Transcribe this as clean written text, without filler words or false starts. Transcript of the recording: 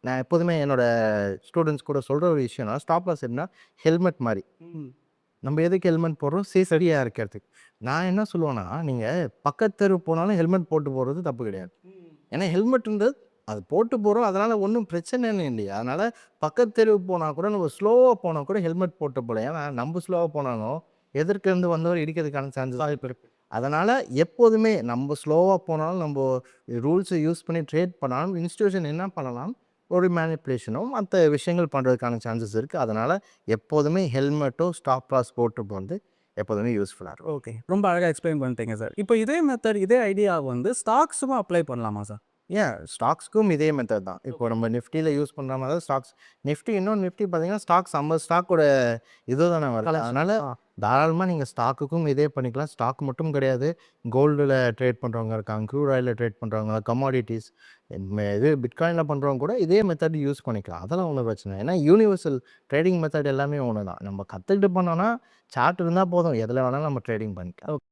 நான் எப்போதுமே என்னோட ஸ்டூடெண்ட்ஸ் கூட சொல்கிற ஒரு விஷயம்னா ஸ்டாப் லாஸ் என்ன ஹெல்மெட் மாதிரி. நம்ம எதுக்கு ஹெல்மெட் போடுறோம்? சேஃப்டியாக இருக்கிறதுக்கு. நான் என்ன சொல்லுவேன்னா, நீங்கள் பக்கத்து தெரு போனாலும் ஹெல்மெட் போட்டு போகிறது தப்பு கிடையாது. ஏன்னா ஹெல்மெட்ன்றது அது போட்டு போகிறோம், அதனால் ஒன்றும் பிரச்சனைன்னு இல்லையா. அதனால் பக்கத்து தெருவுக்கு போனால் கூட நம்ம ஸ்லோவாக போனால் கூட ஹெல்மெட் போட்டு போகலாம். ஏன்னா நம்ம ஸ்லோவாக போனாலும் எதிர்க்கிருந்து வந்தவர் இடிக்கிறதுக்கான சான்சஸ் வாய்ப்பு இருக்குது. அதனால் எப்போதுமே நம்ம ஸ்லோவாக போனாலும் நம்ம ரூல்ஸை யூஸ் பண்ணி ட்ரேட் பண்ணாலும் இன்ஸ்டிடியூஷன் என்ன பண்ணலாம், ஒரு மேனிப்புலேஷனோ மற்ற விஷயங்கள் பண்ணுறதுக்கான சான்சஸ் இருக்குது. அதனால் எப்போதுமே ஹெல்மெட்டோ ஸ்டாப் லாஸ் போட்டு போகிறது எப்போதுமே யூஸ்ஃபுல்லாக இருக்கும். ஓகே. ரொம்ப அழகா எக்ஸ்பிளைன் பண்ணிட்டீங்க சார். இப்போ இதே மெத்தட், இதே ஐடியா வந்து ஸ்டாக்ஸுக்கும் அப்ளை பண்ணலாமா சார்? ஏன் ஸ்டாக்ஸ்க்கும் இதே மெத்தட் தான். இப்போ நம்ம நிஃப்டியில் யூஸ் பண்ணுற மாதிரி தான் ஸ்டாக்ஸ். நிஃப்டி பார்த்தீங்கன்னா ஸ்டாக்ஸ் 50 ஸ்டாக்கோட இது தானே வருது. அதனால் தாராளமாக நீங்கள் ஸ்டாக்குக்கும் இதே பண்ணிக்கலாம். ஸ்டாக் மட்டும் கிடையாது, கோல்டில் ட்ரேட் பண்ணுறவங்க இருக்காங்க, க்ரூட் ஆயிலில் ட்ரேட் பண்ணுறவங்க, கமாடிட்டிஸ், இது பிட்காயினில் பண்ணுறவங்க கூட இதே மெத்தட் யூஸ் பண்ணிக்கலாம். அதெல்லாம் ஒன்றும் பிரச்சனை இல்லை. ஏன்னா யூனிவர்சல் ட்ரேடிங் மெத்தட் எல்லாமே ஒன்று தான். நம்ம கற்றுக்கிட்டு பண்ணோன்னா சார்ட் இருந்தால் போதும், எதில் வேணாலும் நம்ம ட்ரேடிங் பண்ணிக்கலாம்.